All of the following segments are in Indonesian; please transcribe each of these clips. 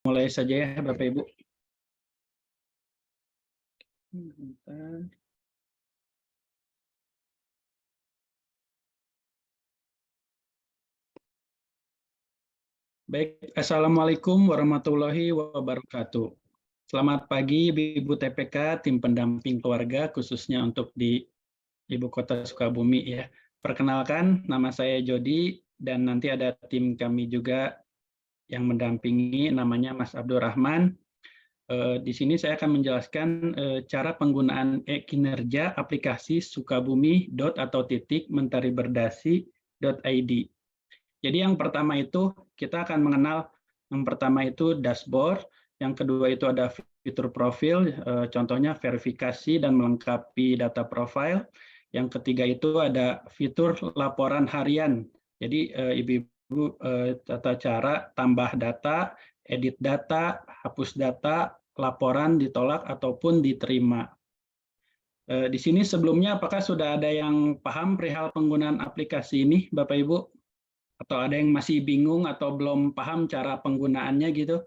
mulai saja ya Bapak Ibu. Bentar. Baik, Assalamualaikum warahmatullahi wabarakatuh. Selamat pagi Ibu TPK, tim pendamping keluarga khususnya untuk di Ibu Kota Sukabumi ya. Perkenalkan, nama saya Jody dan nanti ada tim kami juga yang mendampingi, namanya Mas Abdurrahman. Di sini saya akan menjelaskan cara penggunaan kinerja aplikasi Sukabumi atau .mentariberdasi.id. Jadi yang pertama itu kita akan mengenal, yang pertama itu dashboard, yang kedua itu ada fitur profil, contohnya verifikasi dan melengkapi data profil. Yang ketiga itu ada fitur laporan harian. Jadi Ibu-Ibu tata cara tambah data, edit data, hapus data, laporan ditolak ataupun diterima. Di sini sebelumnya apakah sudah ada yang paham perihal penggunaan aplikasi ini, Bapak Ibu? Atau ada yang masih bingung atau belum paham cara penggunaannya gitu?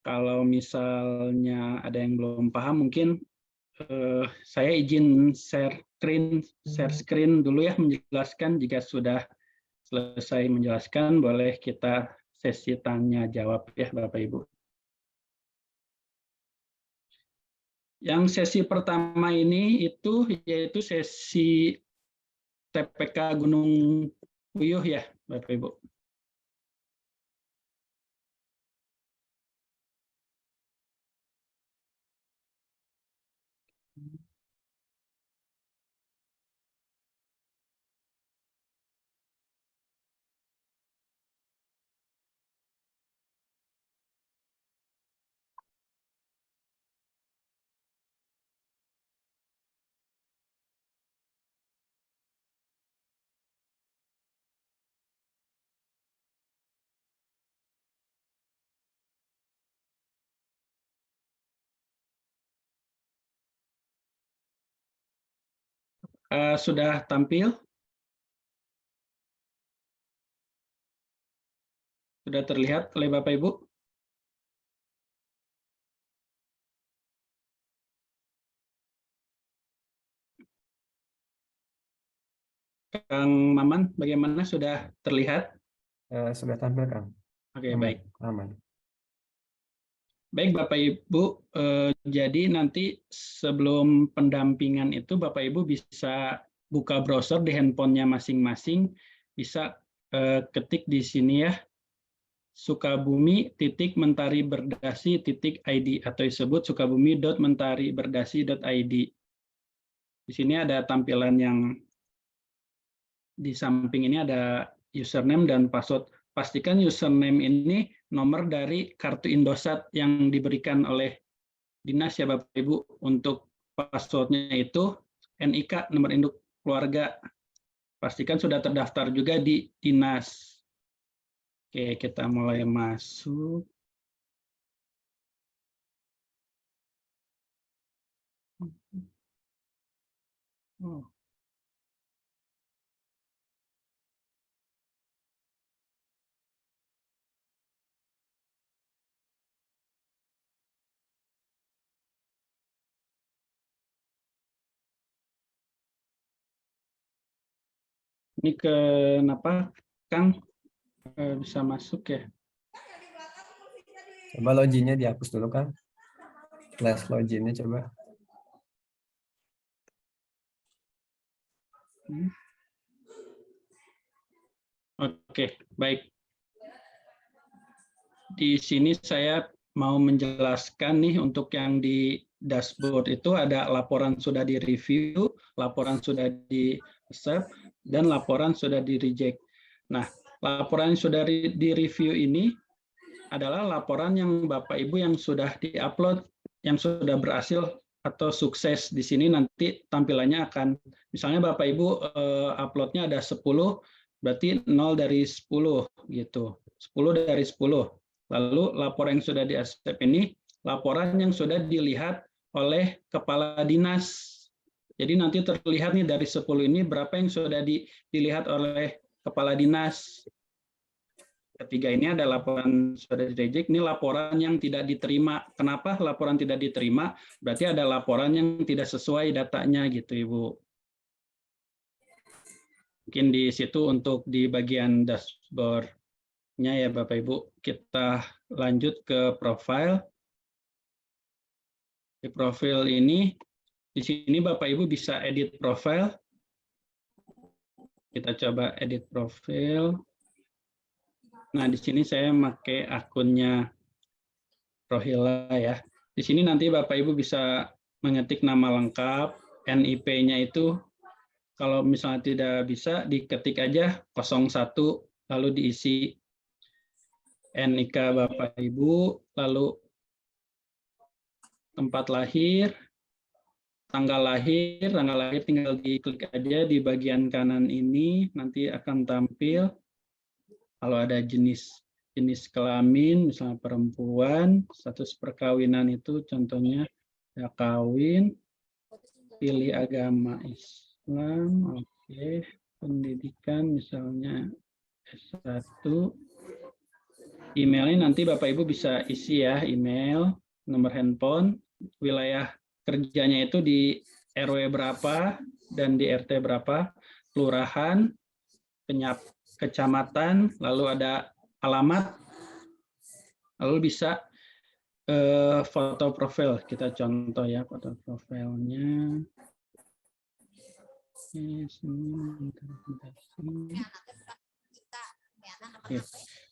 Kalau misalnya ada yang belum paham, mungkin saya izin share screen dulu ya, menjelaskan. Jika sudah selesai menjelaskan, boleh kita sesi tanya jawab ya Bapak Ibu. Yang sesi pertama ini itu yaitu sesi TPK Gunung Puyuh ya Bapak Ibu. Sudah tampil? Sudah terlihat oleh Bapak Ibu? Kang Maman, bagaimana, sudah terlihat? Sudah tampil, Kang. Oke, baik. Aman. Baik Bapak Ibu, jadi nanti sebelum pendampingan itu Bapak Ibu bisa buka browser di handphonenya masing-masing, bisa ketik di sini ya, sukabumi.mentariberdasi.id atau disebut sukabumi.mentariberdasi.id. Di sini ada tampilan yang di samping ini ada username dan password. Pastikan username ini nomor dari kartu Indosat yang diberikan oleh dinas ya Bapak Ibu. Untuk passwordnya itu NIK, nomor induk keluarga. Pastikan sudah terdaftar juga di dinas. Oke, kita mulai masuk. Oh. Ini kenapa Kang bisa masuk ya? Coba loginnya dihapus dulu, Kang. Flash loginnya coba. Oke, baik. Di sini saya mau menjelaskan nih untuk yang di dashboard itu ada laporan sudah di-review, laporan sudah di-accept, dan laporan sudah di-reject. Nah, laporan yang sudah di-review ini adalah laporan yang Bapak Ibu yang sudah di-upload, yang sudah berhasil atau sukses. Di sini nanti tampilannya akan, misalnya Bapak Ibu uploadnya ada 10, berarti 0 dari 10 gitu. 10 dari 10. Lalu laporan yang sudah di-accept ini laporan yang sudah dilihat oleh kepala dinas. Jadi nanti terlihat nih dari 10 ini berapa yang sudah dilihat oleh kepala dinas. Ketiga ini ada laporan sudah direject, ini laporan yang tidak diterima. Kenapa laporan tidak diterima? Berarti ada laporan yang tidak sesuai datanya gitu, Ibu. Mungkin di situ untuk di bagian dashboard-nya ya Bapak Ibu. Kita lanjut ke profile. Di profil ini, di sini Bapak Ibu bisa edit profile. Kita coba edit profil. Nah, di sini saya pakai akunnya Rohila ya. Di sini nanti Bapak Ibu bisa mengetik nama lengkap, NIP-nya itu kalau misalnya tidak bisa diketik aja 01 lalu diisi NIK Bapak Ibu, lalu tempat lahir, tanggal lahir tinggal diklik aja di bagian kanan ini, nanti akan tampil kalau ada jenis kelamin, misalnya perempuan, status perkawinan itu contohnya ya kawin, pilih agama Islam, oke, pendidikan misalnya S1, emailnya nanti Bapak Ibu bisa isi ya, email, nomor handphone, wilayah kerjanya itu di RW berapa dan di RT berapa, kelurahan, kecamatan, lalu ada alamat, lalu bisa foto profil. Kita contoh ya foto profilnya.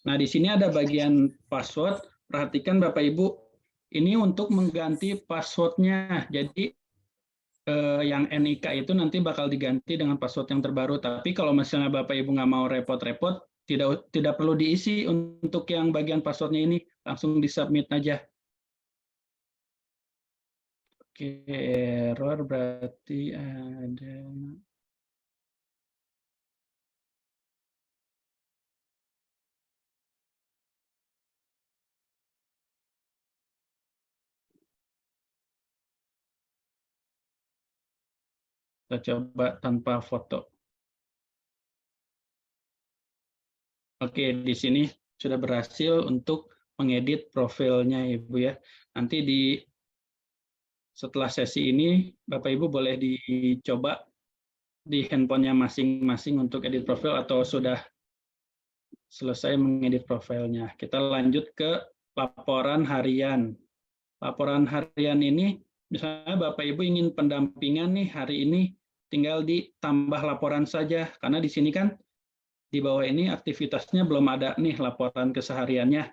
Nah, di sini ada bagian password. Perhatikan Bapak Ibu, ini untuk mengganti passwordnya. Jadi yang NIK itu nanti bakal diganti dengan password yang terbaru. Tapi kalau misalnya Bapak Ibu nggak mau repot-repot, tidak perlu diisi untuk yang bagian passwordnya ini, langsung disubmit aja. Oke, error berarti ada. Kita coba tanpa foto. Oke, di sini sudah berhasil untuk mengedit profilnya Ibu ya. Nanti setelah sesi ini Bapak Ibu boleh dicoba di handphonenya masing-masing untuk edit profil atau sudah selesai mengedit profilnya. Kita lanjut ke laporan harian. Laporan harian ini, misalnya Bapak Ibu ingin pendampingan nih hari ini, tinggal ditambah laporan saja. Karena di sini kan di bawah ini aktivitasnya belum ada nih laporan kesehariannya.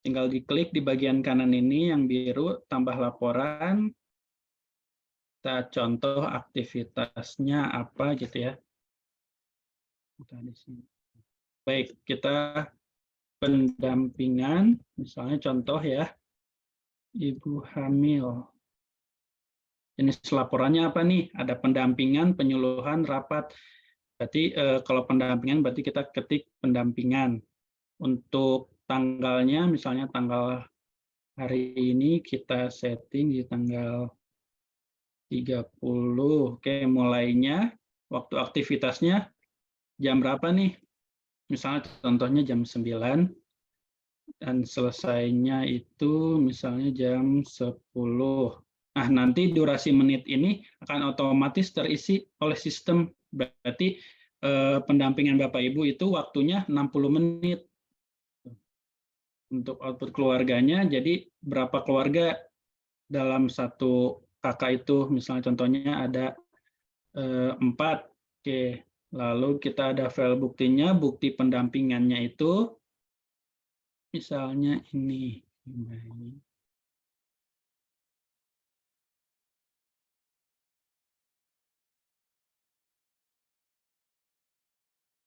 Tinggal diklik di bagian kanan ini yang biru, tambah laporan. Kita contoh aktivitasnya apa gitu ya. Baik, kita pendampingan, misalnya contoh ya, ibu hamil. Jenis laporannya apa nih? Ada pendampingan, penyuluhan, rapat. Berarti kalau pendampingan berarti kita ketik pendampingan. Untuk tanggalnya, misalnya tanggal hari ini kita setting di tanggal 30. Oke, mulainya, waktu aktivitasnya jam berapa nih? Misalnya contohnya jam 9. Dan selesainya itu misalnya jam 10. Nah, nanti durasi menit ini akan otomatis terisi oleh sistem. Berarti pendampingan Bapak Ibu itu waktunya 60 menit. Untuk output keluarganya, jadi berapa keluarga dalam satu kakak itu, misalnya contohnya ada 4. Oke, lalu kita ada file buktinya, bukti pendampingannya itu, misalnya ini.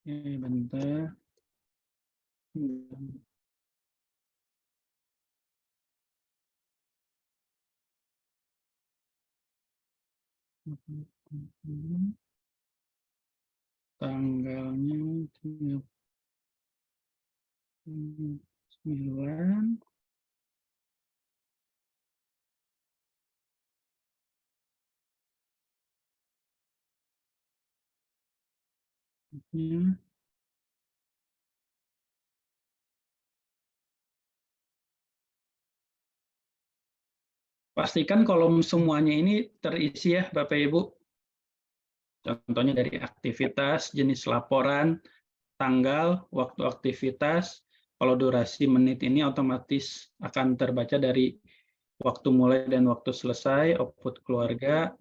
Bentar. Tanggalnya 9. Ya. Pastikan kolom semuanya ini terisi ya Bapak Ibu. Contohnya dari aktivitas, jenis laporan, tanggal, waktu aktivitas. Kalau durasi menit ini otomatis akan terbaca dari waktu mulai dan waktu selesai, output keluarga,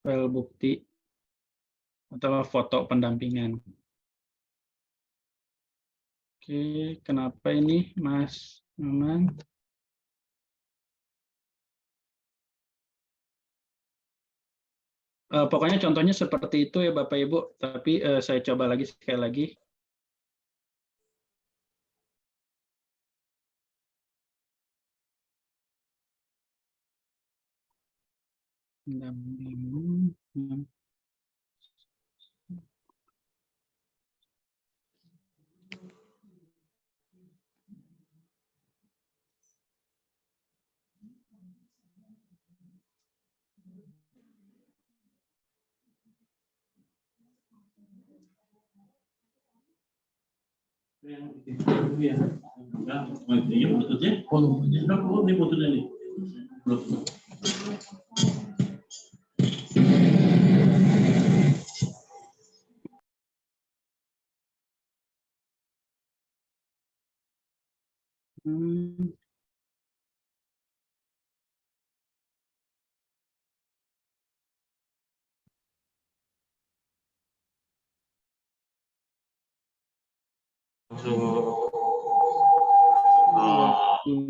file bukti, atau foto pendampingan. Oke, kenapa ini Mas Maman? Pokoknya contohnya seperti itu ya Bapak Ibu, tapi saya coba lagi sekali lagi.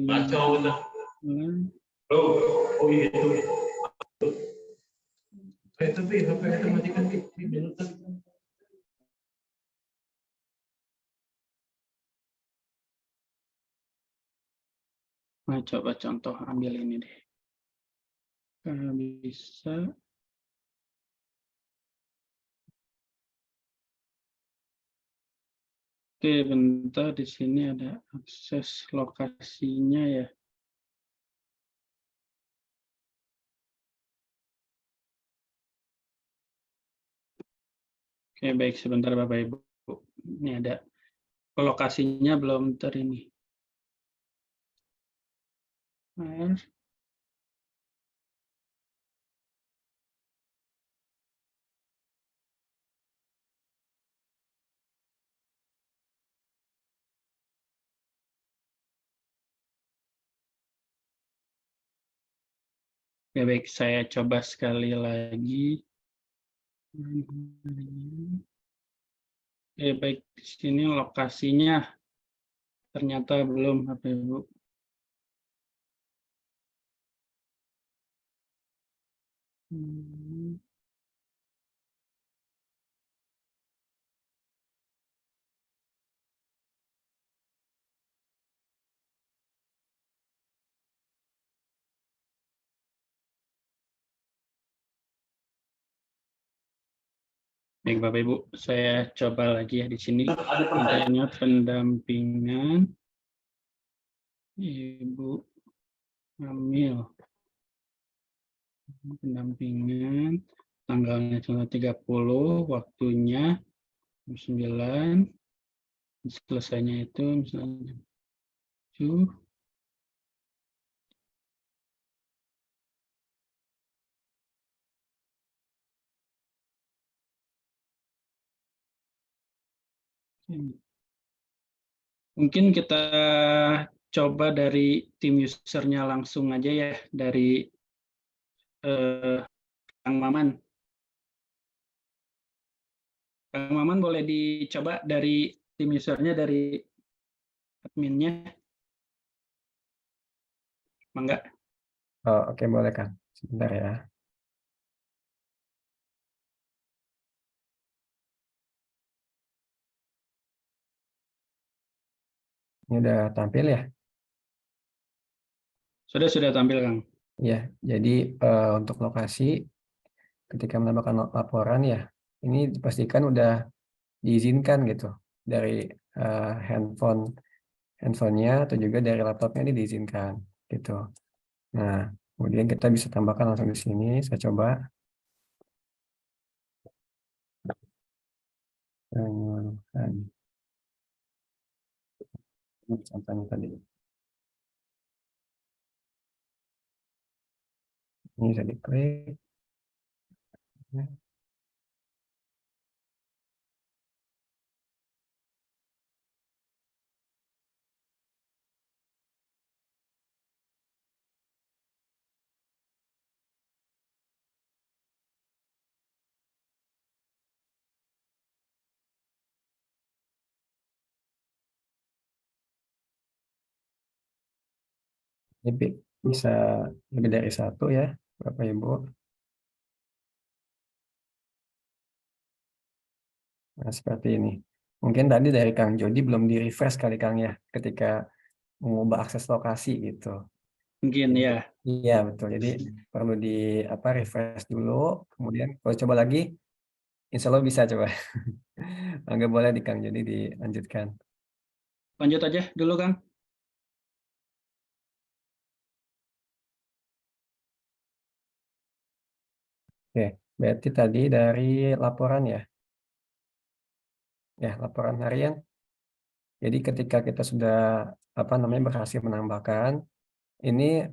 Kacau udah. Oh iya itu. Tapi HP itu matikan di minutan. Nah, coba contoh ambil ini deh. Kalau bisa. Oke, bentar di sini ada akses lokasinya ya. Oke, baik sebentar Bapak Ibu. Ini ada lokasinya belum ini. Oke, baik saya coba sekali lagi. Oke, baik di sini lokasinya ternyata belum Bapak Ibu. Baik Bapak Ibu, saya coba lagi ya di sini. Contohnya pendampingan Ibu hamil. Pendampingan tanggalnya tanggal 30, waktunya jam 9, selesainya itu misalnya 7. Mungkin kita coba dari tim usernya langsung aja ya, dari Kang Maman. Kang Maman boleh dicoba dari tim usernya, dari adminnya. Mangga. Oh, oke, boleh Kang. Sebentar ya. Ini udah tampil ya? Sudah tampil Kang. Ya, jadi untuk lokasi ketika menambahkan laporan ya, ini dipastikan udah diizinkan gitu dari handphonenya atau juga dari laptopnya ini diizinkan gitu. Nah, kemudian kita bisa tambahkan langsung di sini. Saya coba. Penyuluhan. Ini contohnya tadi. Ini bisa diklik. Ini bisa lebih dari satu ya, Bapak Ibu. Nah, seperti ini. Mungkin tadi dari Kang Jody belum di-refresh kali Kang ya, ketika mengubah akses lokasi gitu. Mungkin ya. Iya, betul. Jadi perlu di refresh dulu, kemudian kalau coba lagi, insya Allah bisa coba. Nggak boleh di Kang Jody dilanjutkan. Lanjut aja dulu, Kang. Oke, berarti tadi dari laporan ya. Ya, laporan harian. Jadi ketika kita sudah berhasil menambahkan, ini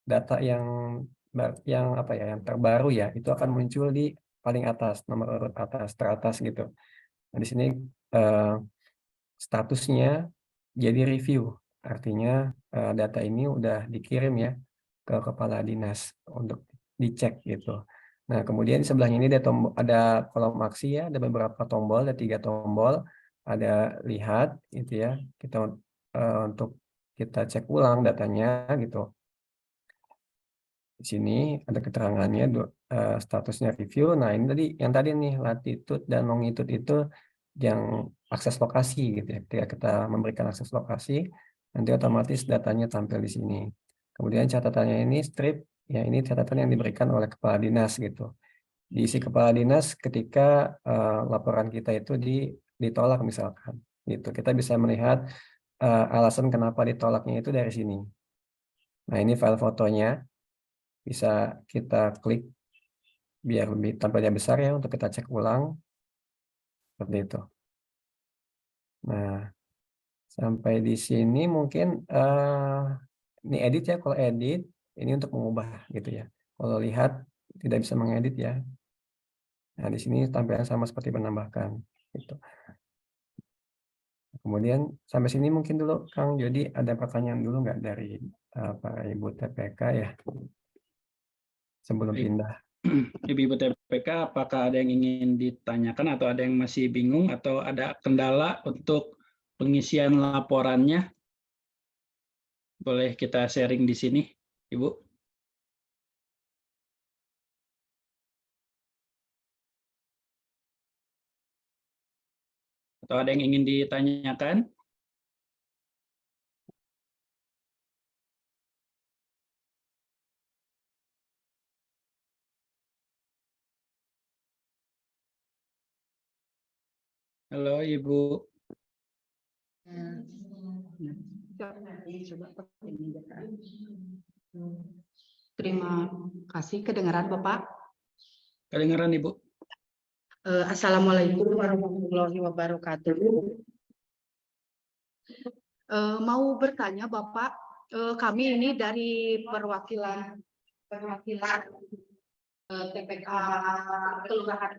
data yang terbaru ya, itu akan muncul di paling atas, nomor urut atas, teratas gitu. Nah, di sini statusnya jadi review, artinya data ini udah dikirim ya ke kepala dinas untuk dicek gitu. Nah, kemudian di sebelahnya ini ada kolom aksi ya, ada beberapa tombol, ada 3 tombol, ada lihat gitu ya, kita untuk kita cek ulang datanya gitu. Di sini ada keterangannya statusnya review. Nah, ini yang tadi nih latitude dan longitude itu yang akses lokasi gitu ya. Ketika kita memberikan akses lokasi, nanti otomatis datanya tampil di sini. Kemudian catatannya ini strip, ya ini catatan yang diberikan oleh kepala dinas gitu. Diisi kepala dinas ketika laporan kita itu ditolak misalkan. Gitu. Kita bisa melihat alasan kenapa ditolaknya itu dari sini. Nah, ini file fotonya. Bisa kita klik biar lebih tampilnya besar ya untuk kita cek ulang seperti itu. Nah, sampai di sini mungkin ini edit ya, kalau edit ini untuk mengubah gitu ya. Kalau lihat tidak bisa mengedit ya. Nah, di sini tampilan sama seperti menambahkan gitu. Kemudian sampai sini mungkin dulu Kang Jody ada pertanyaan dulu nggak dari para Ibu TPK ya sebelum Baik. pindah. Ibu TPK, apakah ada yang ingin ditanyakan atau ada yang masih bingung atau ada kendala untuk pengisian laporannya? Boleh kita sharing di sini, Ibu? Atau ada yang ingin ditanyakan? Halo, Ibu. Terima kasih. Kedengaran Bapak? Kedengaran, Ibu? Assalamualaikum warahmatullahi wabarakatuh. Mau bertanya Bapak, kami ini dari perwakilan TPK Kelurahan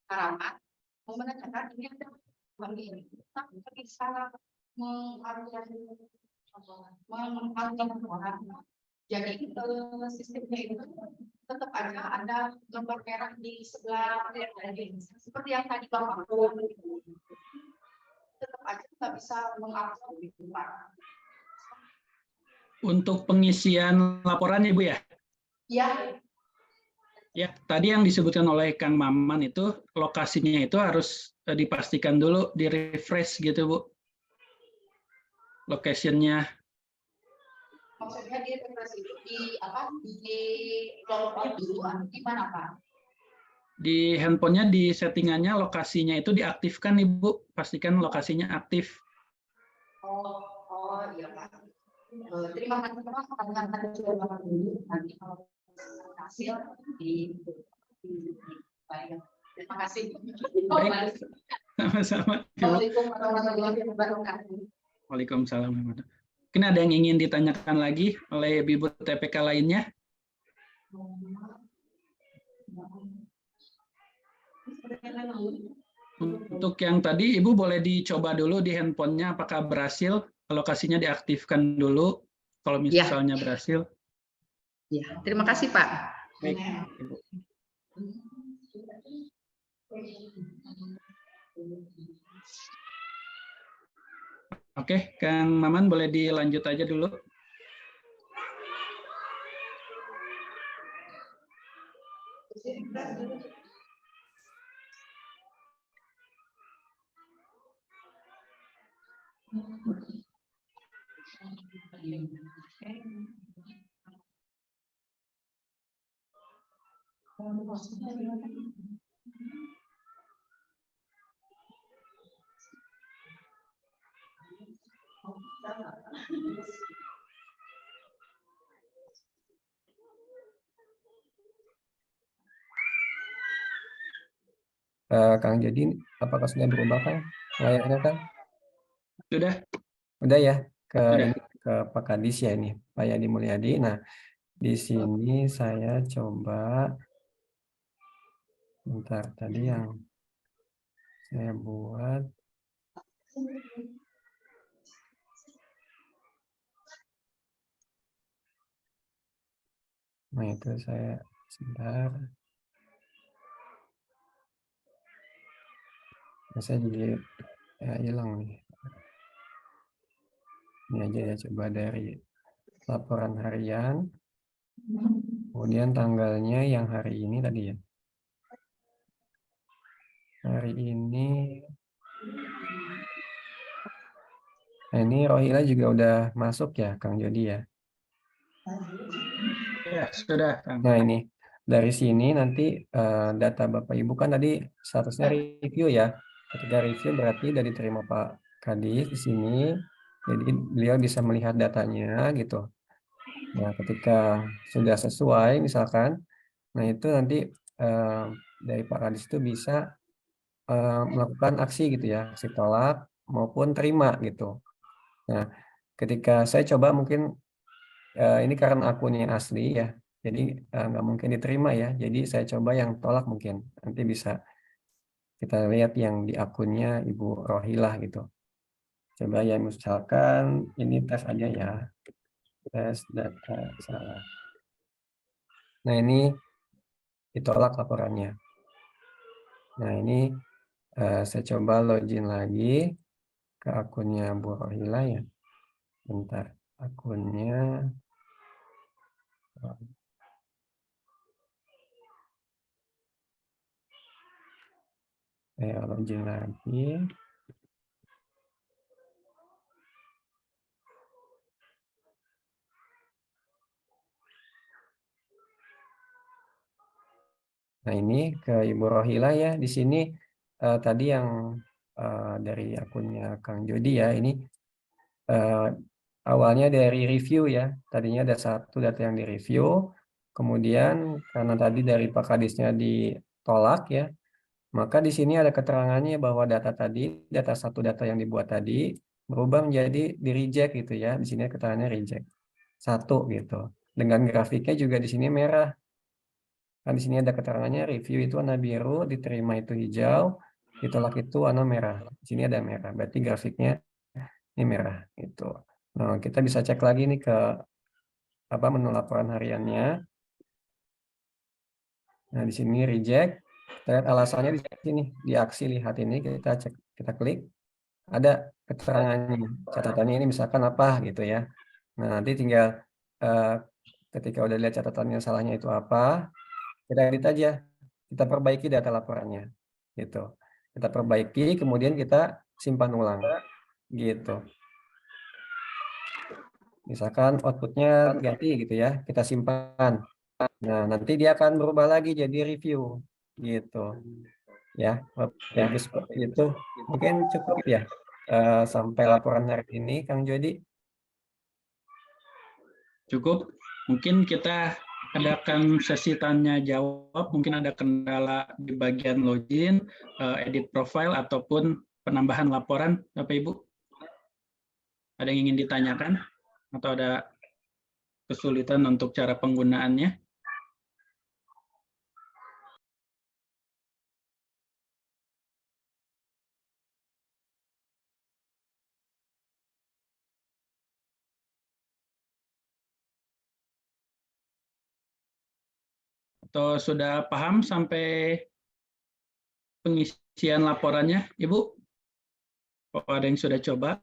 Karamat mau menanyakan ini ada kami ini bisa orang. Jadi sistemnya itu tetap aja ada gambar merah di sebelah seperti yang tadi Bapak tetap aja nggak bisa mengupload gitu Pak. Untuk pengisian laporan, Ibu ya? Ya. Ya, tadi yang disebutkan oleh Kang Maman itu lokasinya itu harus dipastikan dulu di refresh gitu, Bu. Location-nya. Maksudnya di refresh itu di login dulu gimana Pak? Di handphonenya di settingannya lokasinya itu diaktifkan, Ibu. Pastikan lokasinya aktif. Oh iya Pak. Terima kasih Pak. Akan coba dulu nanti kalau hasil di baik. Terima kasih. Baik. Sama-sama. Assalamualaikum warahmatullahi wabarakatuh. Waalaikumsalam. Mungkin ada yang ingin ditanyakan lagi oleh Ibu TPK lainnya? Untuk yang tadi, Ibu boleh dicoba dulu di handphonenya apakah berhasil, alokasinya diaktifkan dulu, kalau misalnya berhasil. Ya, terima kasih Pak. Baik, Ibu. Oke, Kang Maman boleh dilanjut aja dulu. Kang Jody, apakah sudah berubah Kang layarnya Kang? Sudah? Udah ya, ke Sudah. ini ke Pak Kadis ya ini, Pak Yadi Mulyadi. Nah, di sini saya coba bentar tadi yang saya buat. Nah, itu saya sebentar. Nah, saya jadi hilang nih. Ini aja ya, coba dari laporan harian. Kemudian tanggalnya yang hari ini tadi ya. Hari ini. Nah, ini Rohila juga udah masuk ya, Kang Jody ya. Ya, sudah, Kang. Nah, ini dari sini nanti data Bapak Ibu kan tadi statusnya review ya. Ketika review berarti sudah diterima Pak Kadis di sini. Jadi beliau bisa melihat datanya gitu. Nah, ketika sudah sesuai misalkan, nah itu nanti dari Pak Kadis itu bisa melakukan aksi gitu ya, aksi tolak maupun terima gitu. Nah, ketika saya coba mungkin ini karena akunnya asli ya, jadi nggak mungkin diterima ya. Jadi saya coba yang tolak mungkin. Nanti bisa kita lihat yang di akunnya Ibu Rohilah gitu. Coba ya misalkan ini tes aja ya. Tes data salah. Nah ini ditolak laporannya. Nah ini saya coba login lagi ke akunnya Bu Rohilah ya. Bentar, akunnya. Saya login lagi. Nah ini ke Ibu Rohilah ya. Di sini tadi yang dari akunnya Kang Jody ya. Ini awalnya dari review ya. Tadinya ada satu data yang direview. Kemudian karena tadi dari Pak Kadisnya ditolak ya. Maka di sini ada keterangannya bahwa data tadi, data yang dibuat tadi berubah menjadi di reject gitu ya. Di sini keterangannya reject. Satu gitu. Dengan grafiknya juga di sini merah. Kan di sini ada keterangannya review itu warna biru, diterima itu hijau, ditolak itu warna merah. Di sini ada merah, berarti grafiknya ini merah gitu. Nah, kita bisa cek lagi nih ke menu laporan hariannya. Nah, di sini reject. Kita lihat alasannya di sini, di aksi lihat ini kita cek, kita klik. Ada keterangannya, catatannya ini misalkan apa gitu ya. Nah, nanti tinggal ketika udah lihat catatannya salahnya itu apa, kita edit aja, kita perbaiki data laporannya, gitu. Kita perbaiki, kemudian kita simpan ulang, gitu. Misalkan outputnya ganti gitu ya, kita simpan. Nah, nanti dia akan berubah lagi jadi review, gitu. Ya, Ibu seperti itu. Mungkin cukup ya sampai laporan hari ini, Kang Jody. Cukup. Mungkin kita adakan sesi tanya jawab, mungkin ada kendala di bagian login, edit profile ataupun penambahan laporan, Bapak Ibu. Ada yang ingin ditanyakan atau ada kesulitan untuk cara penggunaannya? Atau sudah paham sampai pengisian laporannya, Ibu? Apa ada yang sudah coba?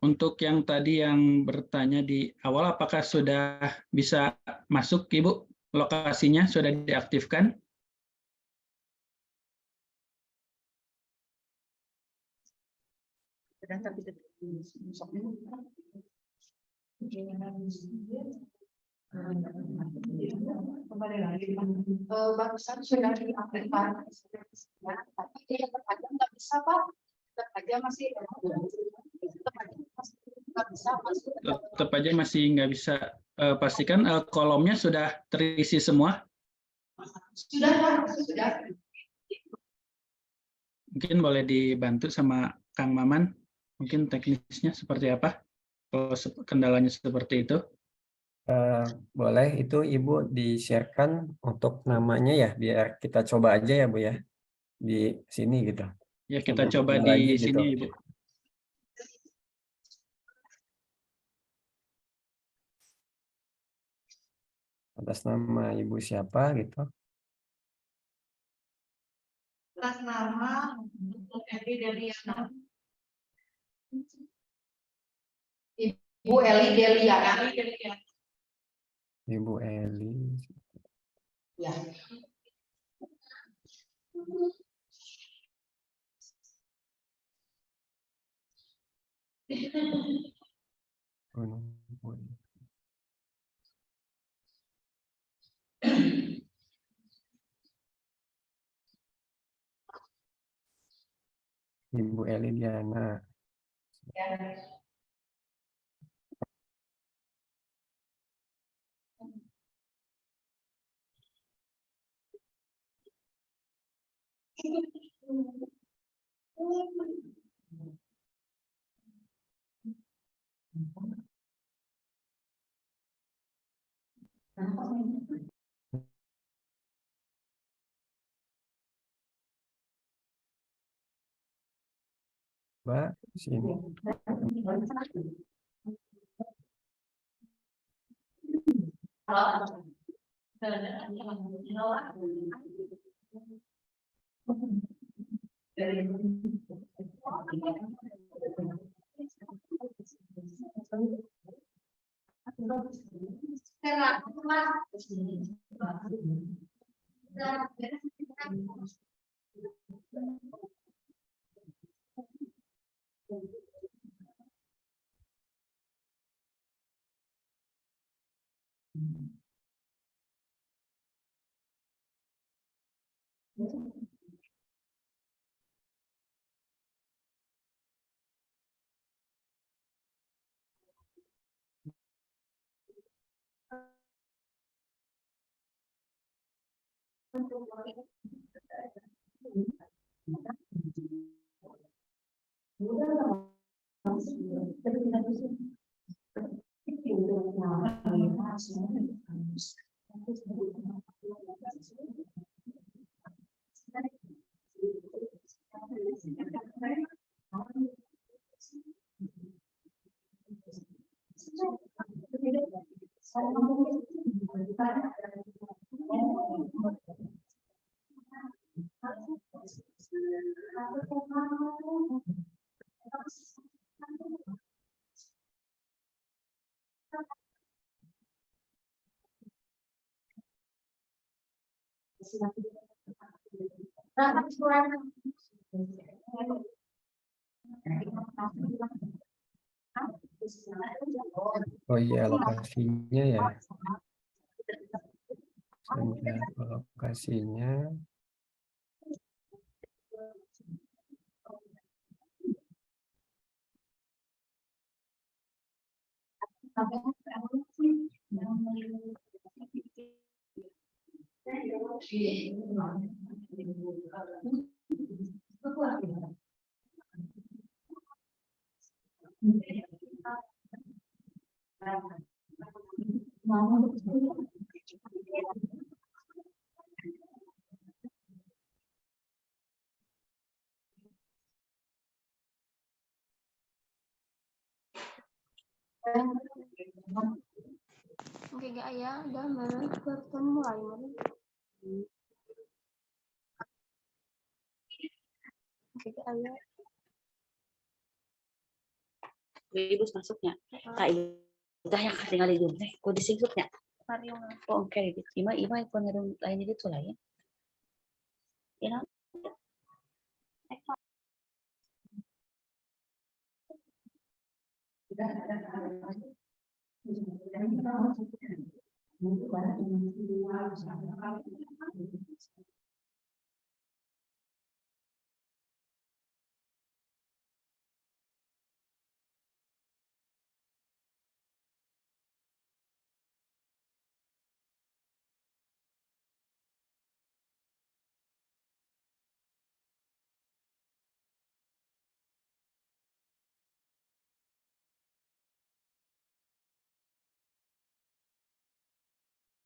Untuk yang tadi yang bertanya di awal, apakah sudah bisa masuk, Ibu? Lokasinya sudah diaktifkan? Barusan sudah diaktifkan, tapi dia terkadang nggak bisa, Pak. Terkadang masih nggak bisa masuk. Tetap aja masih nggak bisa. Pastikan kolomnya sudah terisi semua. Sudah, Pak. Sudah. Mungkin boleh dibantu sama Kang Maman. Mungkin teknisnya seperti apa? Kalau kendalanya seperti itu. Boleh itu Ibu di-sharekan untuk namanya ya, biar kita coba aja ya Bu ya di sini gitu. Ya, kita Sampai coba ketemu di lagi gitu. sini, Ibu. Atas nama Ibu siapa gitu. Atas nama Eli Deliana. Ibu Eli Deliana. Ibu Eli. Ya. Ibu Eli Diana. Ya. Mbak, sini. Oh iya, lokasinya ya. Sebentar, lokasinya. Oke gak ya, udah baru mulai. Oke gak ya. Ibu masuknya. Kak udah yang tinggal di rumah. Kok disingkutnya? Oh oke gitu. Ima pun lainnya gitu lah ya. Ya.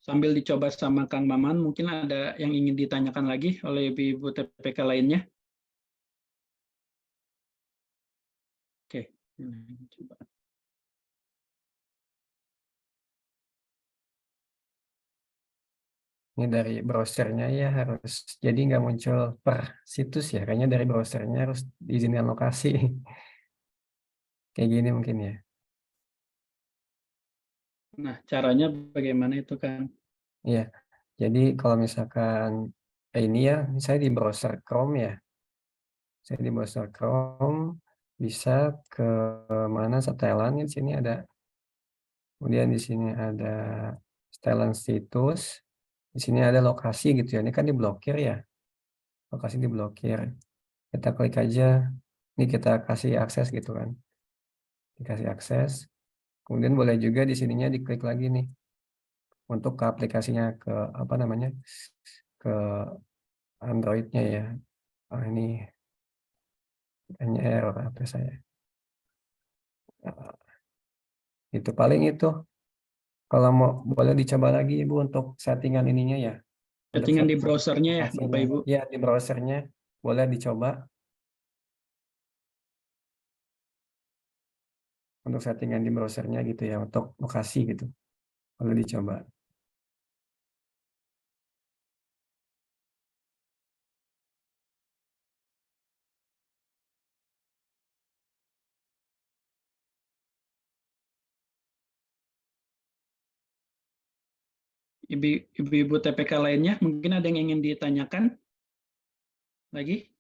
Sambil dicoba sama Kang Maman, mungkin ada yang ingin ditanyakan lagi oleh ibu-ibu TPK lainnya. Oke, coba. Ini dari browsernya ya harus, jadi nggak muncul per situs ya, kayaknya dari browsernya harus diizinkan lokasi. Kayak gini mungkin ya. Nah, caranya bagaimana itu, Kang? Iya, jadi kalau misalkan ini ya, saya di browser Chrome ya. Saya di browser Chrome bisa ke mana setelan, di sini ada. Kemudian di sini ada setelan situs. Di sini ada lokasi gitu ya. Ini kan diblokir ya. Lokasi diblokir. Kita klik aja. Ini kita kasih akses gitu kan. Dikasih akses. Kemudian boleh juga di sininya diklik lagi nih. Untuk ke aplikasinya, ke apa namanya, ke Android-nya ya. Ah, ini hanya error apa saya. Itu paling itu. Kalau mau boleh dicoba lagi Ibu untuk settingan ininya ya. Untuk Settingan di browsernya ya, aplikasinya. Bapak Ibu? Ya, di browsernya boleh dicoba. Untuk settingan di browsernya gitu ya, untuk lokasi gitu. Boleh dicoba. Ibu-ibu TPK lainnya, mungkin ada yang ingin ditanyakan lagi?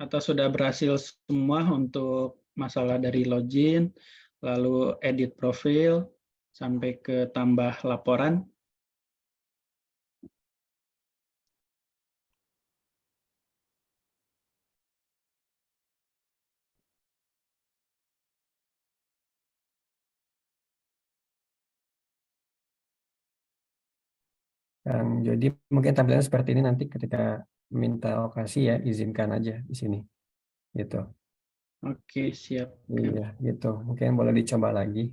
Atau sudah berhasil semua untuk masalah dari login, lalu edit profil, sampai ke tambah laporan? Dan jadi mungkin tampilannya seperti ini nanti ketika minta lokasi ya, izinkan aja di sini. Gitu. Oke, siap. Iya, gitu. Mungkin boleh dicoba lagi.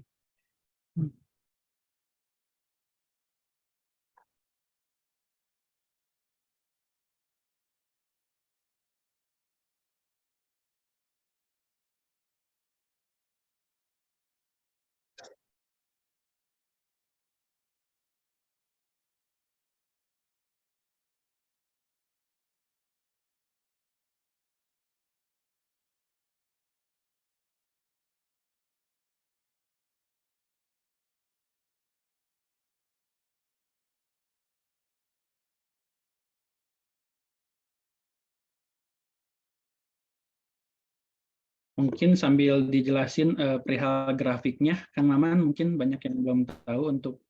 Mungkin sambil dijelasin perihal grafiknya, Kang Maman mungkin banyak yang belum tahu untuk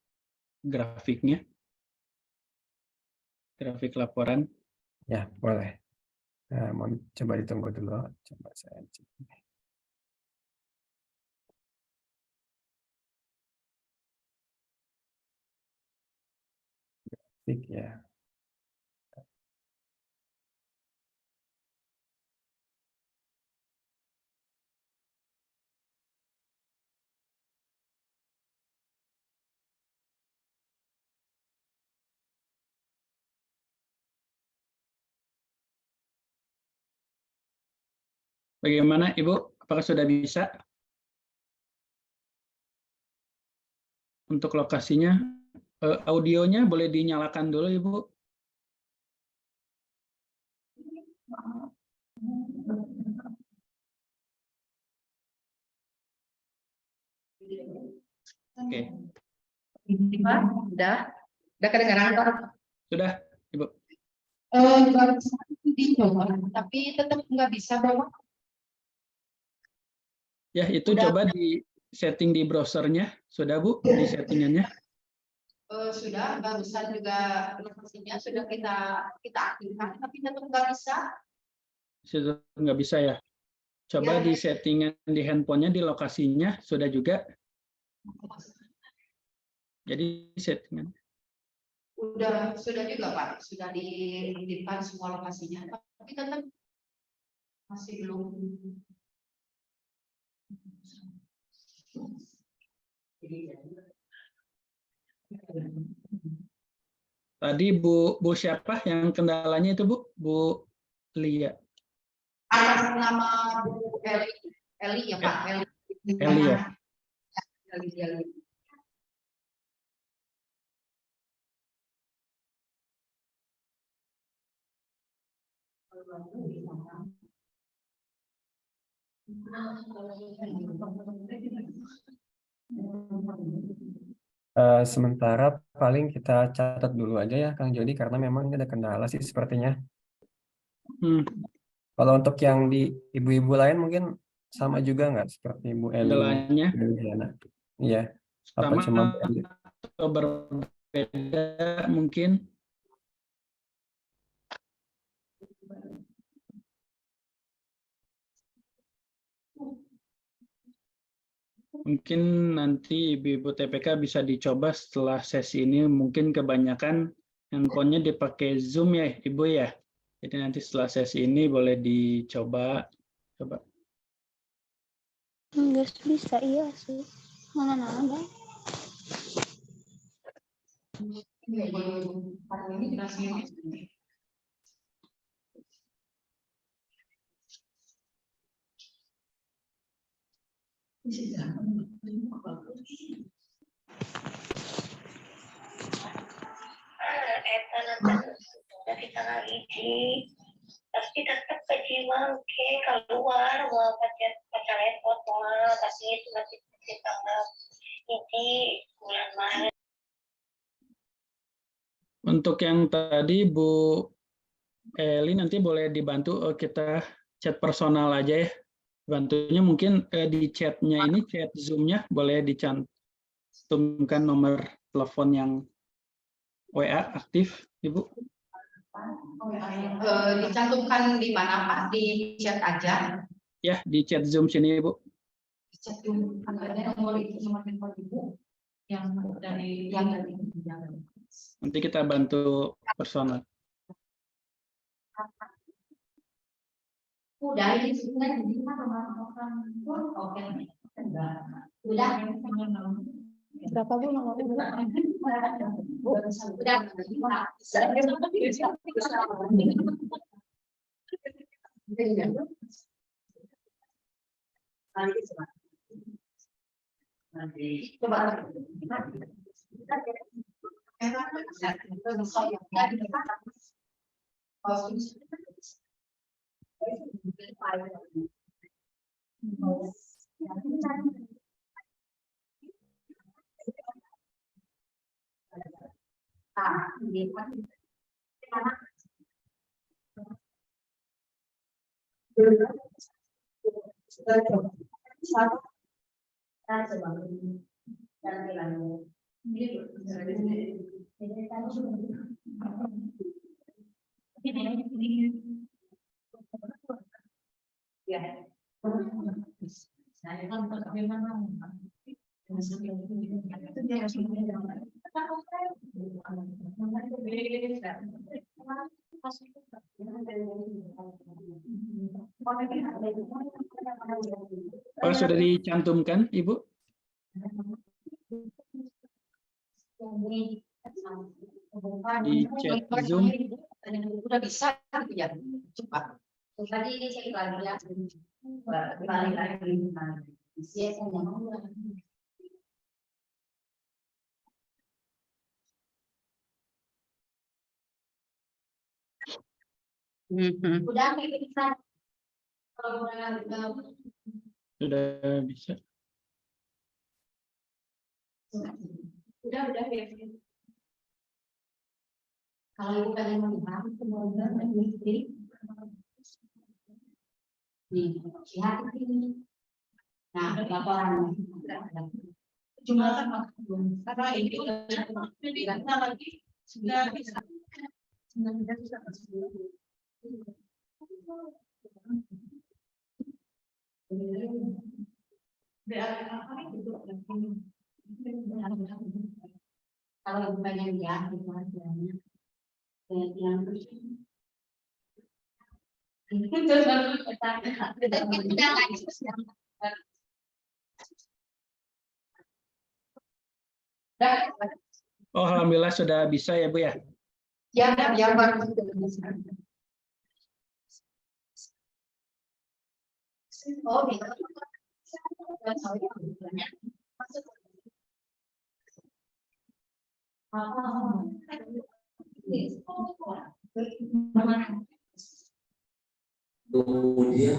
grafiknya, grafik laporan. Ya, boleh. Mau coba ditunggu dulu. Coba saya cek. Grafik ya. Bagaimana Ibu? Apakah sudah bisa? Untuk lokasinya, audionya boleh dinyalakan dulu Ibu. Oke. Udah kedengaran Pak? Sudah, Ibu. Baru dicoba, tapi tetap nggak bisa Bapak. Ya, itu Udah. coba di setting di browsernya. Sudah, Bu, di settingannya? Sudah, barusan juga lokasinya sudah kita aktifkan, tapi tetap nggak bisa. Sudah nggak bisa ya? Coba Ya. di settingan di handphonenya, di lokasinya, sudah juga. Jadi settingan. Sudah juga Pak, sudah diaktifkan semua lokasinya, tapi tetap masih belum. Tadi Bu siapa yang kendalanya itu Bu? Bu Lia. Atas nama Bu Eli ya Pak, Eli ya. Eli. Sementara paling kita catat dulu aja ya Kang Jody, karena memang ini ada kendala sih sepertinya. Kalau untuk yang di ibu-ibu lain mungkin sama juga nggak seperti Ibu Eli? Kendalanya Ibu Diana? Iya. Apa sama cuma atau berbeda mungkin? Mungkin nanti Ibu-Ibu TPK bisa dicoba setelah sesi ini, mungkin kebanyakan handphonenya dipakai Zoom ya Ibu ya. Jadi nanti setelah sesi ini boleh dicoba. Coba. Nggak bisa, iya sih. Mana ada. Kita lagi tapi tetap kejiwa oke keluar mau pacar repot mau tapi itu masih tanggal ini bulan Maret. Untuk yang tadi Bu Eli nanti boleh dibantu kita chat personal aja ya. Bantunya mungkin di chatnya ini, chat Zoom-nya boleh dicantumkan nomor telepon yang WA aktif, Ibu. Dicantumkan di mana Pak? Di chat aja. Ya, di chat Zoom sini, Ibu. Di chat Zoom ada nomor handphone Ibu yang dari Nanti kita bantu personal. Udah ini sebenarnya di mana oke. Udah. Berapa Bu nomornya? Udah. Oh, sudah dicantumkan, Ibu? Di chat Zoom. Udah bisa gitu ya, cepat. Tadi cek lagi ya, balik lagi. Udah bisa. Kalau Sudah bisa. udah ya. Kalau ibu pengen melihat, semoga nih, lihat ini. Nah, laporan. Cuma karena ini udah lagi sudah bisa. Kalau ibu pengen lihat itu hasilnya. Oh, alhamdulillah sudah bisa ya, Bu ya. Ya, baru. Oh, bisa. Kemudian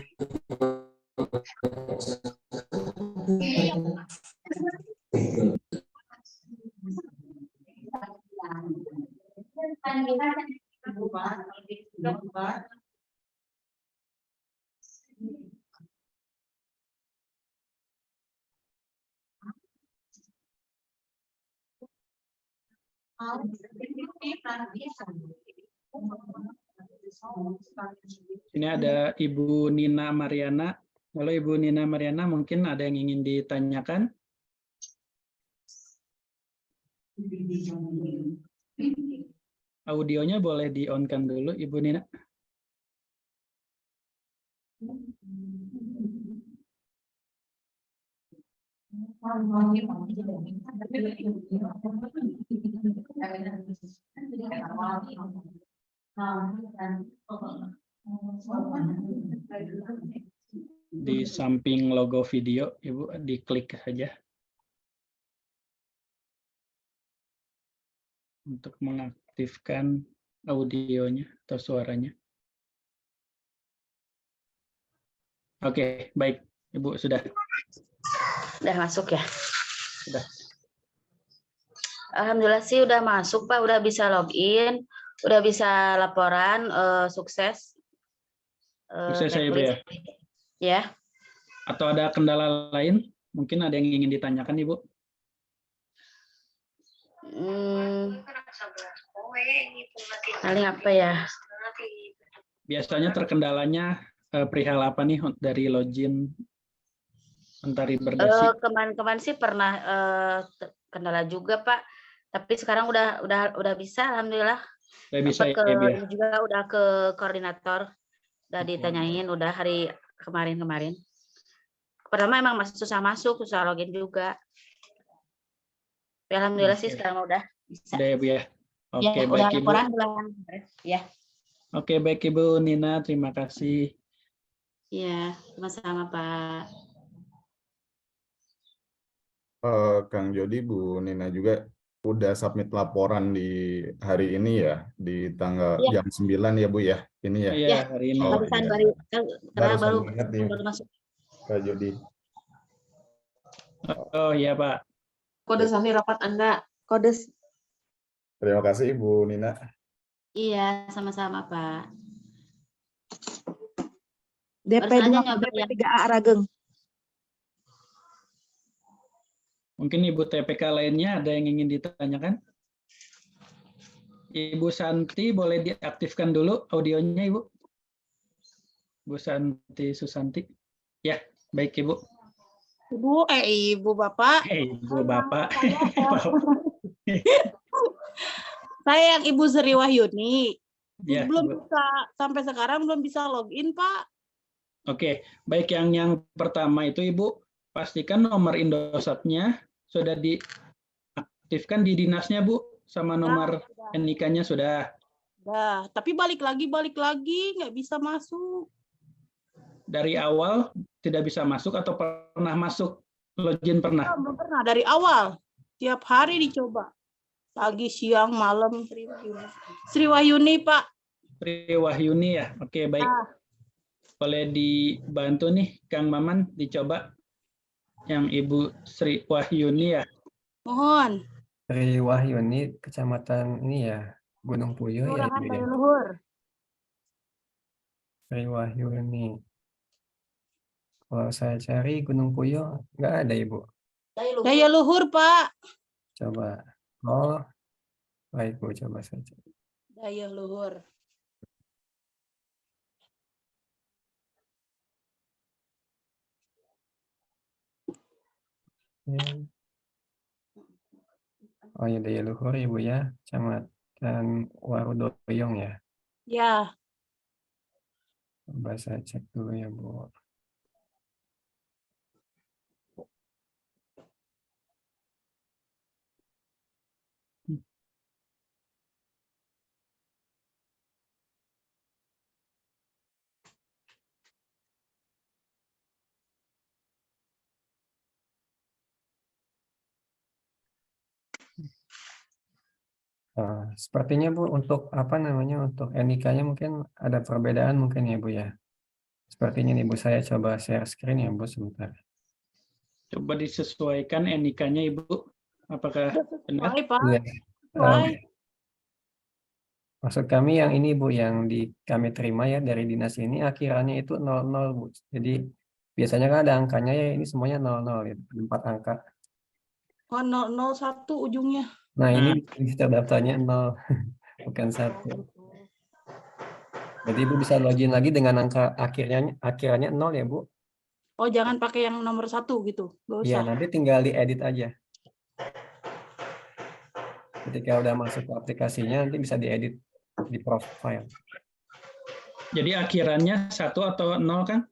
Ini ada Ibu Nina Mariana. Halo Ibu Nina Mariana, mungkin ada yang ingin ditanyakan? Audionya boleh di-on-kan dulu, Ibu Nina. Di samping logo video, Ibu diklik saja untuk mengaktifkan audionya atau suaranya. Oke, baik, Ibu sudah. Udah masuk ya? Sudah. Alhamdulillah sih udah masuk Pak, udah bisa login, udah bisa laporan, sukses. Sukses ya Ibu ya? Ya. Atau ada kendala lain? Mungkin ada yang ingin ditanyakan Ibu? Paling apa ya? Biasanya terkendalanya perihal apa nih dari login Mentari Berdasi? Kemarin sih pernah kendala juga Pak, tapi sekarang udah bisa, alhamdulillah. Udah bisa ya, ya? Juga udah ke koordinator, udah ditanyain, udah hari kemarin. Pertama emang masih susah masuk, susah login juga. Tapi alhamdulillah sih sekarang udah bisa. Udah ya Bu ya. Oke, ya, baik udah Ibu. laporan ya. Oke, baik Ibu Nina, terima kasih. Iya, sama-sama Pak. Kang Jody, Bu Nina juga udah submit laporan di hari ini ya, di tanggal jam 9 ya Bu ya, ini ya? Iya, hari ini. Baru banget nih, masuk. Kak Jody. Oh iya Pak. Kode Sami rapat Anda. Kode. Terima kasih Bu Nina. Iya, sama-sama Pak. DP Barusan aja 2 nyoba DP yang 3A Rageng. Mungkin Ibu TPK lainnya ada yang ingin ditanyakan? Ibu Santi boleh diaktifkan dulu audionya, Ibu. Bu Santi Susanti. Ya, baik Ibu. Ibu Bapak. Ibu Bapak. Saya yang Ibu Sri Wahyuni. Ya, Belum Ibu. bisa, sampai sekarang belum bisa login, Pak. Oke, baik yang pertama itu Ibu pastikan nomor Indosatnya sudah diaktifkan di dinasnya, Bu, sama nomor NIK-nya sudah. Dah, tapi balik lagi nggak bisa masuk. Dari awal tidak bisa masuk atau pernah masuk login pernah? Belum pernah dari awal. Tiap hari dicoba. Pagi, siang, malam. Sri Wahyuni, Pak. Sri Wahyuni ya. Oke, baik. Boleh dibantu nih Kang Maman dicoba yang Ibu Sri Wahyuni ya. Mohon. Sri Wahyuni, kecamatan ini ya, Gunung Puyuh ya. Kelurahan Ibu ya. Daya Luhur. Sri Wahyuni. Kalau saya cari Gunung Puyuh, nggak ada Ibu. Daya Luhur, Pak. Coba. Oh, baik Bu, coba saja. Daya Luhur. Oh ya, Daya Luhur Ibu ya, Kecamatan Warudoyong ya. Ya. Coba saya cek dulu ya Bu. Sepertinya Bu, untuk apa namanya, untuk NIK-nya mungkin ada perbedaan mungkin ya Bu ya. Sepertinya nih Bu, saya coba share screen ya Bu sebentar. Coba disesuaikan NIK-nya Ibu. Apakah benar? Baik, Pak. Iya. Baik. Maksud kami yang ini Bu, yang kami terima ya dari dinas ini akhirannya itu 00 Bu. Jadi biasanya kan ada angkanya ya, ini semuanya 00 ya, 4 angka. Oh, 001 ujungnya. Nah, ini terdaftarnya 0, bukan 1. Jadi Ibu bisa login lagi dengan angka akhirannya 0 ya Bu. Oh, jangan pakai yang nomor 1 gitu. Nggak Iya, usah. nanti tinggal diedit aja. Ketika udah masuk ke aplikasinya, nanti bisa diedit di profile. Jadi akhirannya 1 atau 0 kan?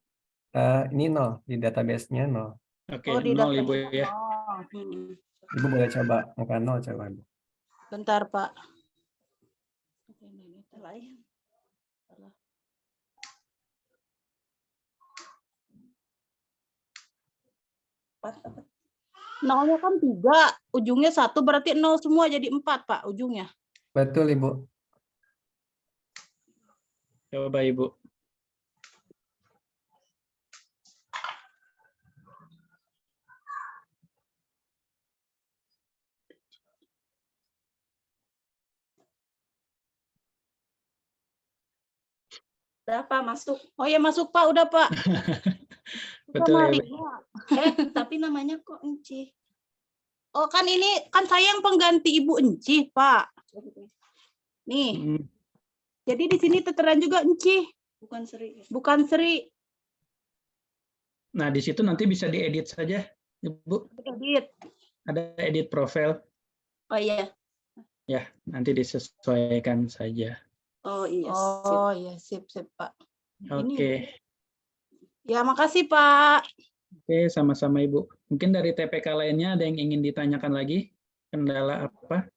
Ini 0, di database-nya 0. Oke, Oh, di 0 daftar. Ibu ya. Ibu boleh coba angka 0 coba. Bentar, Pak. Nolnya kan 3, ujungnya 1, berarti 0 semua jadi 4, Pak, ujungnya. Betul, Ibu. Coba Ibu. Udah, Pak, masuk. Oh ya, masuk, Pak. Udah, Pak. Betul ya, Bu. Tapi namanya kok Enci? Oh, kan ini, kan saya yang pengganti Ibu Enci, Pak. Nih. Jadi di sini tertera juga Enci. Bukan Sri. Bukan Sri. Nah, di situ nanti bisa diedit saja, Ibu. Edit. Ada edit profile. Oh iya. Ya, nanti disesuaikan saja. Oh iya. Oh iya, sip Pak. Oke. Ya, makasih Pak. Oke, sama-sama Ibu. Mungkin dari TPK lainnya ada yang ingin ditanyakan lagi? Kendala apa?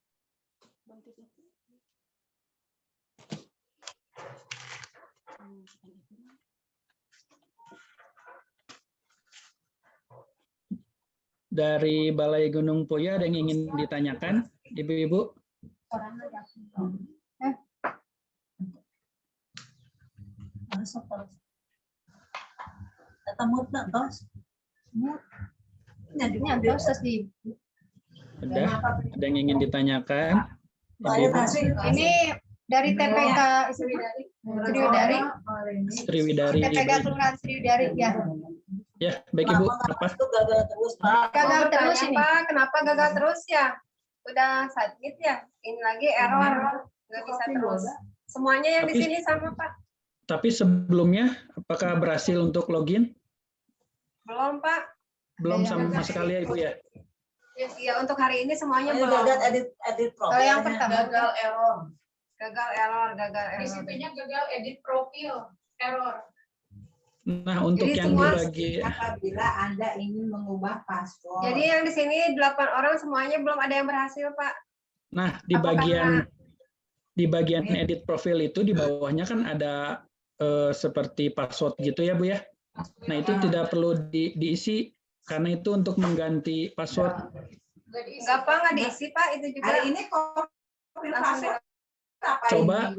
Dari Balai Gunung Puyuh ada yang ingin ditanyakan, Ibu-ibu? Ada yang ingin ditanyakan? Ini Dari TPK Sriwidari. Sriwidari. TPK Kelurahan Sriwidari ya. Ya, baik Ibu. Apa? Gagal terus ini. Kenapa gagal terus ya? Udah submit ya? Ini lagi error. Nggak bisa terus. Semuanya yang di sini sama, Pak. Tapi sebelumnya, apakah berhasil untuk login? Belum, Pak. Belum sama sekali ya Ibu ya? Iya, untuk hari ini semuanya belum. Gagal edit profil. Kalau yang pertama Gagal error. Di situ-nya gagal edit profil, error. Nah, untuk Jadi yang semua dibagi, Apabila Anda ingin mengubah paspor. Jadi yang di sini 8 orang semuanya belum ada yang berhasil, Pak. nah di bagian edit profil itu di bawahnya kan ada seperti password gitu ya Bu ya. Nah itu tidak perlu diisi karena itu untuk mengganti password. Enggak, Pak, nggak diisi, Pak. Itu juga. Hari ini password. Coba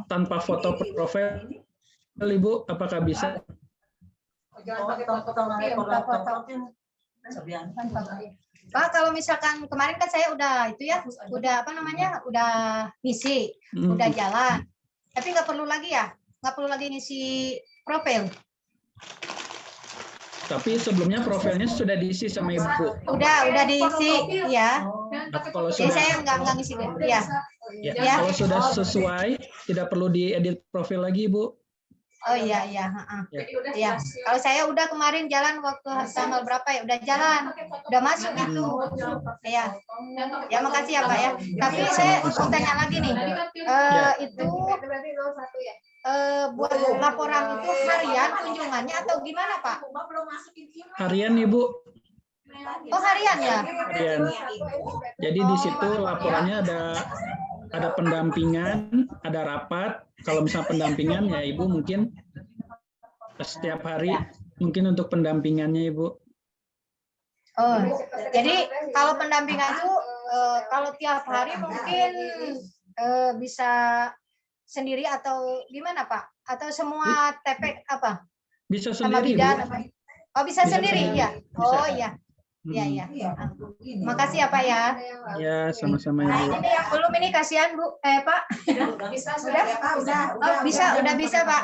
tanpa foto profil Ibu, apakah bisa? Pak, kalau misalkan kemarin kan saya udah itu ya, udah udah ngisi, udah jalan. Tapi nggak perlu lagi ya, nggak perlu lagi ngisi profil. Tapi sebelumnya profilnya sudah diisi sama Ibu. Udah diisi, ya. Kalau Jadi sudah, saya nggak ngisi, ya. ya, kalau sudah sesuai, tidak perlu diedit profil lagi Ibu. Oh iya. Ya. Kalau saya udah kemarin jalan waktu tanggal berapa ya, udah jalan, udah masuk itu. Ya. Ya makasih ya Pak ya. Tapi saya mau tanya lagi nih, itu buat laporan itu harian kunjungannya atau gimana Pak? Harian Ibu. Oh harian ya? Harian. Jadi di situ laporannya ada pendampingan, ada rapat. Kalau misalnya pendampingan ya Ibu mungkin setiap hari mungkin untuk pendampingannya Ibu. Oh, jadi kalau pendampingan itu kalau tiap hari mungkin bisa sendiri atau gimana Pak? Atau semua TP apa? Bisa Sama sendiri bidan Ibu. apa? Oh bisa sendiri ya? Oh Bisa. iya. Iya. Makasih ya Pak ya. Ya, sama-sama Nah, Ibu. ini yang belum ini kasihan Bu, Pak. Udah bisa Pak. Udah bisa ya.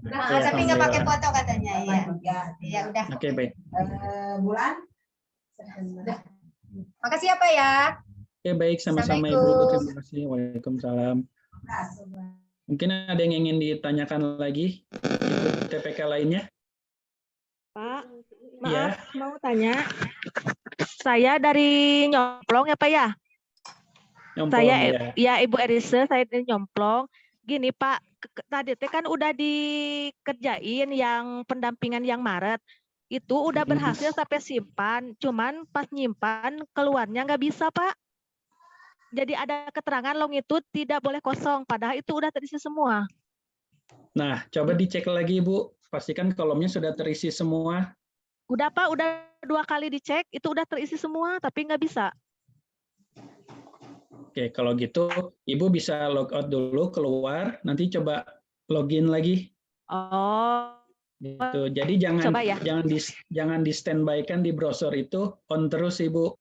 Nah, tapi nggak pakai foto katanya. Iya. Ya udah. Oke, baik. Bulan. Makasih ya Pak ya. Oke, baik, sama-sama Ibu. Terima kasih. Waalaikumsalam. Mungkin ada yang ingin ditanyakan lagi di TPK lainnya? Pak, Ya. maaf mau tanya. Saya dari Nyomplong ya Pak ya? Nyomplong, Saya ya. Ibu Erise, saya dari Nyomplong. Gini Pak, tadi kan udah dikerjain yang pendampingan yang Maret. Itu udah berhasil sampai simpan, cuman pas nyimpan keluarnya nggak bisa Pak. Jadi ada keterangan longitude tidak boleh kosong, padahal itu udah terisi semua. Nah, coba dicek lagi Ibu. Pastikan kolomnya sudah terisi semua. Udah Pak, udah 2 kali dicek, itu udah terisi semua, tapi nggak bisa. Oke, kalau gitu Ibu bisa log out dulu, keluar, nanti coba login lagi. Oh. Gitu. Jadi Coba ya. jangan di standby kan di browser itu on terus Ibu.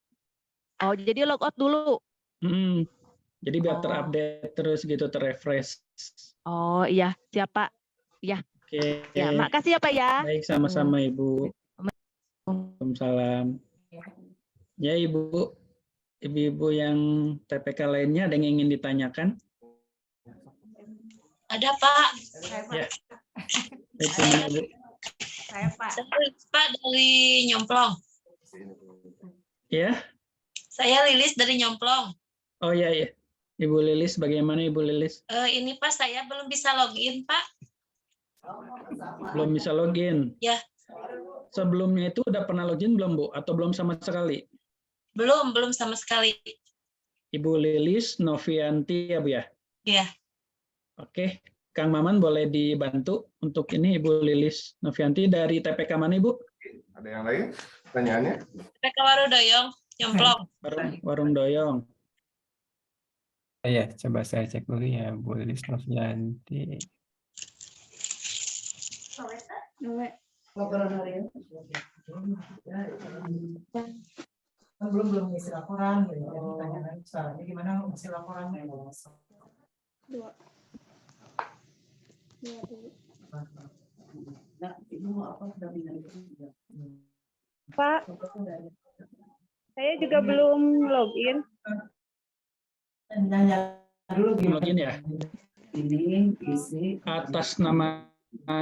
Oh, jadi log out dulu. Jadi biar terupdate terus gitu, terrefresh. Oh iya, siap Pak. Ya. Oke. Ya, makasih ya Pak ya. Baik, sama-sama Ibu. Waalaikumsalam. Ya Ibu, ibu-ibu yang TPK lainnya ada yang ingin ditanyakan? Ada Pak. Ya. Baik, Ibu. Saya Pak dari Nyomplong. Ya. Saya Lilis dari Nyomplong. Oh ya ya. Ibu Lilis, bagaimana Ibu Lilis? Ini Pak, saya belum bisa login Pak. Belum bisa login. Ya. Sebelumnya itu udah pernah login belum Bu? Atau belum sama sekali? Belum sama sekali. Ibu Lilis Novianti ya Bu ya? Iya. Oke, Kang Maman boleh dibantu untuk ini Ibu Lilis Novianti dari TPK mana Ibu? Ada yang lain pertanyaannya? TPK Warudoyong, Nyomplong. Warung Doyong. Iya, coba saya cek dulu ya Bu Lilis Novianti. belum ngisi laporan gitu. Jadi tanya lagi soalnya gimana ngisi laporannya. Pak, saya juga belum login. Login ya. Ini isi Atas nama